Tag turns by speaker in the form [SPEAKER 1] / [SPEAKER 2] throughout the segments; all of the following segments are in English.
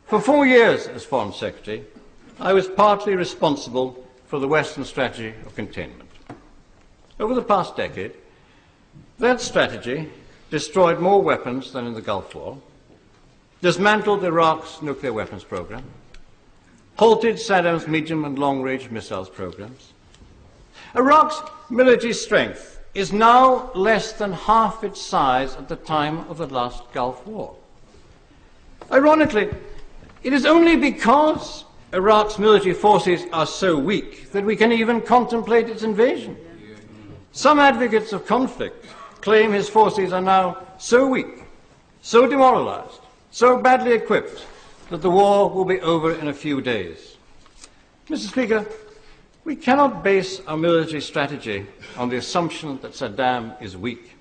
[SPEAKER 1] For 4 years as Foreign Secretary, I was partly responsible for the Western strategy of containment. Over the past decade, that strategy destroyed more weapons than in the Gulf War, dismantled Iraq's nuclear weapons program, halted Saddam's medium and long-range missiles programs. Iraq's military strength is now less than half its size at the time of the last Gulf War. Ironically, it is only because Iraq's military forces are so weak that we can even contemplate its invasion. Some advocates of conflict claim his forces are now so weak, so demoralized, so badly equipped that the war will be over in a few days. Mr. Speaker, we cannot base our military strategy on the assumption that Saddam is weak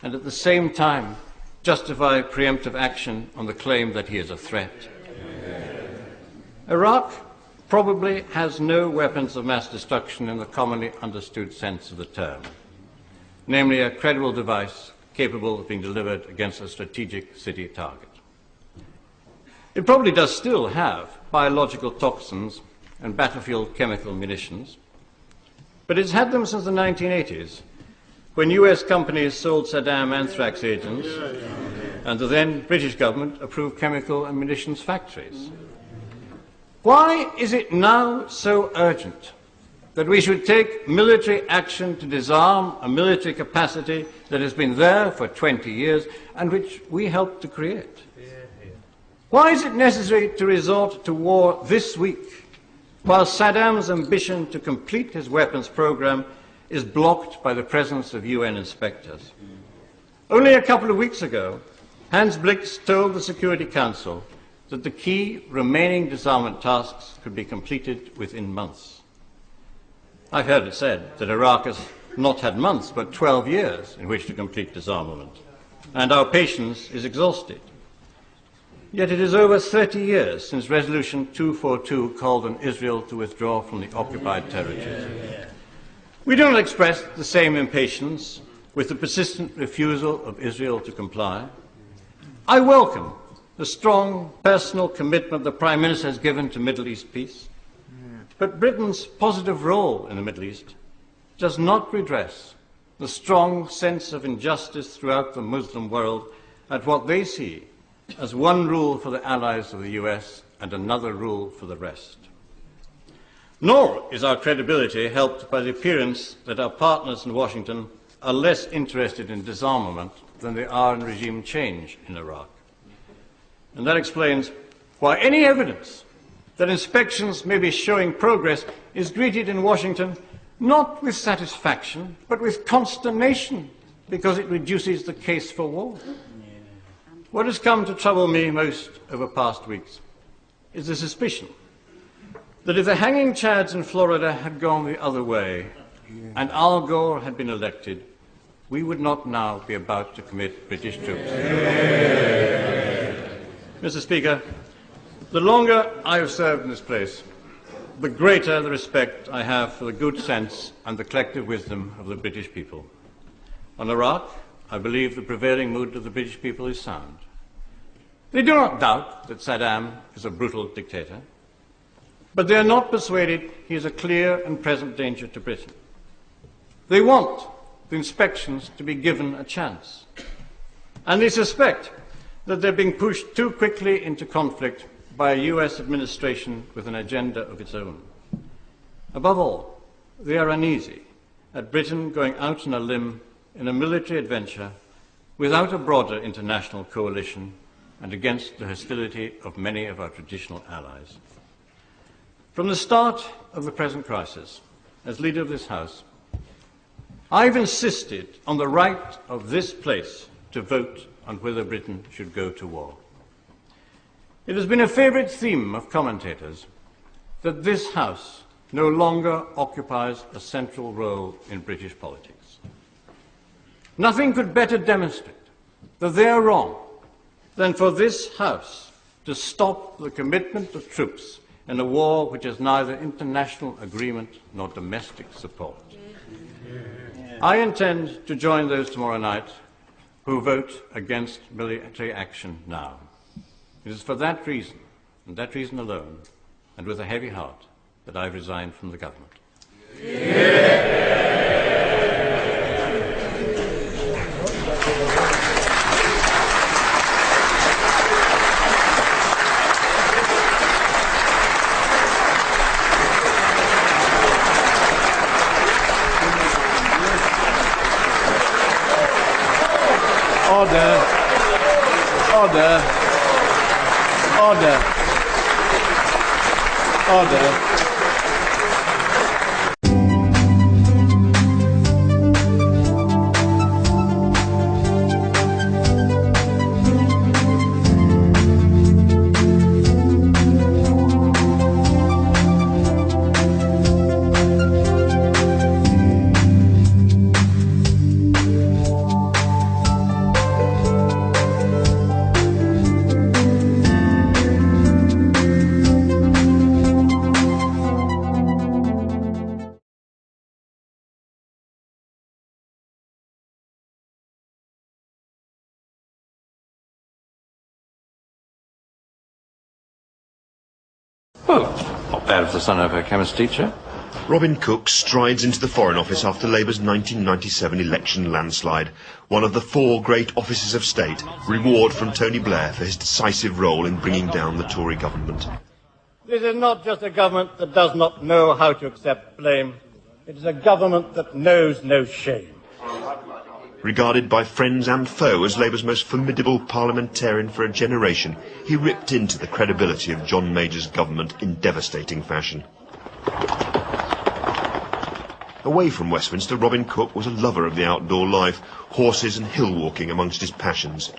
[SPEAKER 1] and at the same time justify preemptive action on the claim that he is a threat. Iraq probably has no weapons of mass destruction in the commonly understood sense of the term, namely a credible device capable of being delivered against a strategic city target. It probably does still have biological toxins and battlefield chemical munitions, but it's had them since the 1980s, when US companies sold Saddam anthrax agents and the then British government approved chemical and munitions factories. Why is it now so urgent that we should take military action to disarm a military capacity that has been there for 20 years and which we helped to create? Why is it necessary to resort to war this week while Saddam's ambition to complete his weapons program is blocked by the presence of UN inspectors? Only a couple of weeks ago, Hans Blix told the Security Council that the key remaining disarmament tasks could be completed within months. I've heard it said that Iraq has not had months but 12 years in which to complete disarmament, and our patience is exhausted. Yet it is over 30 years since Resolution 242 called on Israel to withdraw from the occupied territories. We don't express the same impatience with the persistent refusal of Israel to comply. I welcome the strong personal commitment the Prime Minister has given to Middle East peace, but Britain's positive role in the Middle East does not redress the strong sense of injustice throughout the Muslim world at what they see as one rule for the allies of the US and another rule for the rest. Nor is our credibility helped by the appearance that our partners in Washington are less interested in disarmament than they are in regime change in Iraq. And that explains why any evidence that inspections may be showing progress is greeted in Washington not with satisfaction, but with consternation, because it reduces the case for war. What has come to trouble me most over past weeks is the suspicion that if the hanging chads in Florida had gone the other way and Al Gore had been elected, we would not now be about to commit British troops. Mr. Speaker, the longer I have served in this place, the greater the respect I have for the good sense and the collective wisdom of the British people. On Iraq, I believe the prevailing mood of the British people is sound. They do not doubt that Saddam is a brutal dictator, but they are not persuaded he is a clear and present danger to Britain. They want the inspections to be given a chance, and they suspect that they're being pushed too quickly into conflict by a US administration with an agenda of its own. Above all, they are uneasy at Britain going out on a limb in a military adventure without a broader international coalition and against the hostility of many of our traditional allies. From the start of the present crisis, as leader of this House, I've insisted on the right of this place to vote on whether Britain should go to war. It has been a favourite theme of commentators that this House no longer occupies a central role in British politics. Nothing could better demonstrate that they are wrong than for this House to stop the commitment of troops in a war which has neither international agreement nor domestic support. I intend to join those tomorrow night who vote against military action now. It is for that reason and that reason alone, and with a heavy heart, that I have resigned from the government.
[SPEAKER 2] Order. Order. Order. Order.
[SPEAKER 1] Well, not bad for the son of a chemist teacher.
[SPEAKER 3] Robin Cook strides into the Foreign Office after Labour's 1997 election landslide, one of the 4 great offices of state, reward from Tony Blair for his decisive role in bringing down the Tory government.
[SPEAKER 4] This is not just a government that does not know how to accept blame. It is a government that knows no shame.
[SPEAKER 3] Regarded by friends and foe as Labour's most formidable parliamentarian for a generation, he ripped into the credibility of John Major's government in devastating fashion. Away from Westminster, Robin Cook was a lover of the outdoor life, horses and hill walking amongst his passions.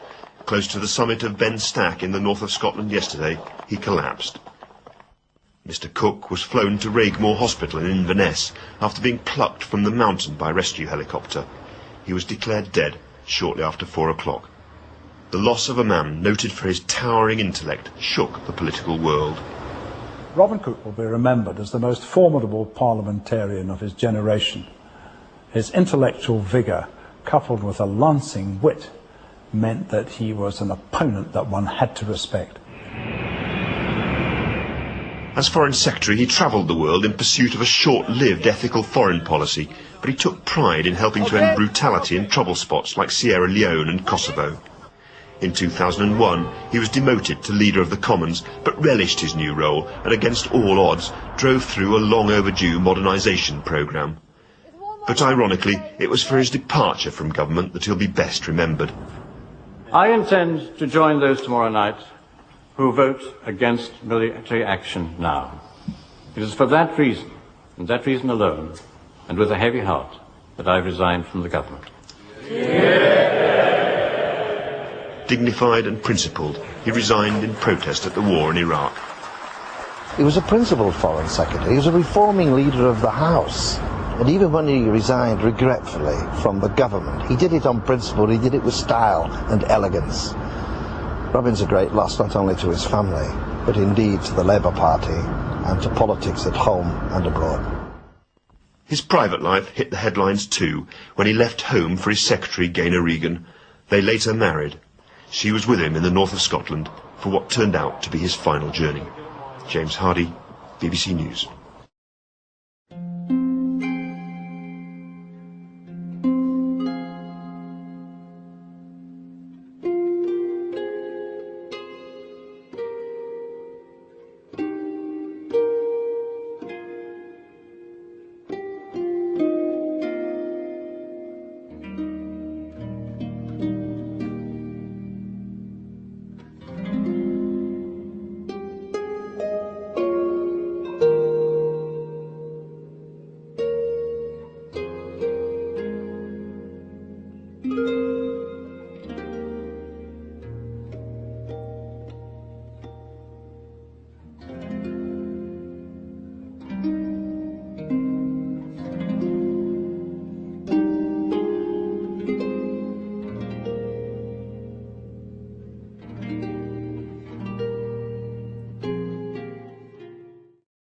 [SPEAKER 3] Close to the summit of Ben Stack in the north of Scotland yesterday, he collapsed. Mr. Cook was flown to Raigmore Hospital in Inverness after being plucked from the mountain by a rescue helicopter. He was declared dead shortly after 4 o'clock. The loss of a man noted for his towering intellect shook the political world.
[SPEAKER 5] Robin Cook will be remembered as the most formidable parliamentarian of his generation. His intellectual vigour, coupled with a lancing wit, meant that he was an opponent that one had to respect.
[SPEAKER 3] As Foreign Secretary, he travelled the world in pursuit of a short-lived ethical foreign policy, but he took pride in helping to end brutality in trouble spots like Sierra Leone and Kosovo. In 2001, he was demoted to Leader of the Commons, but relished his new role and, against all odds, drove through a long-overdue modernisation programme. But ironically, it was for his departure from government that he'll be best remembered.
[SPEAKER 1] I intend to join those tomorrow night who vote against military action now. It is for that reason, and that reason alone, and with a heavy heart, that I have resigned from the government.
[SPEAKER 3] Dignified and principled, he resigned in protest at the war in Iraq.
[SPEAKER 6] He was a principled Foreign Secretary. He was a reforming leader of the House. And even when he resigned regretfully from the government, he did it on principle, he did it with style and elegance. Robin's a great loss not only to his family, but indeed to the Labour Party and to politics at home and abroad.
[SPEAKER 3] His private life hit the headlines too when he left home for his secretary, Gaynor Regan. They later married. She was with him in the north of Scotland for what turned out to be his final journey. James Hardy, BBC News.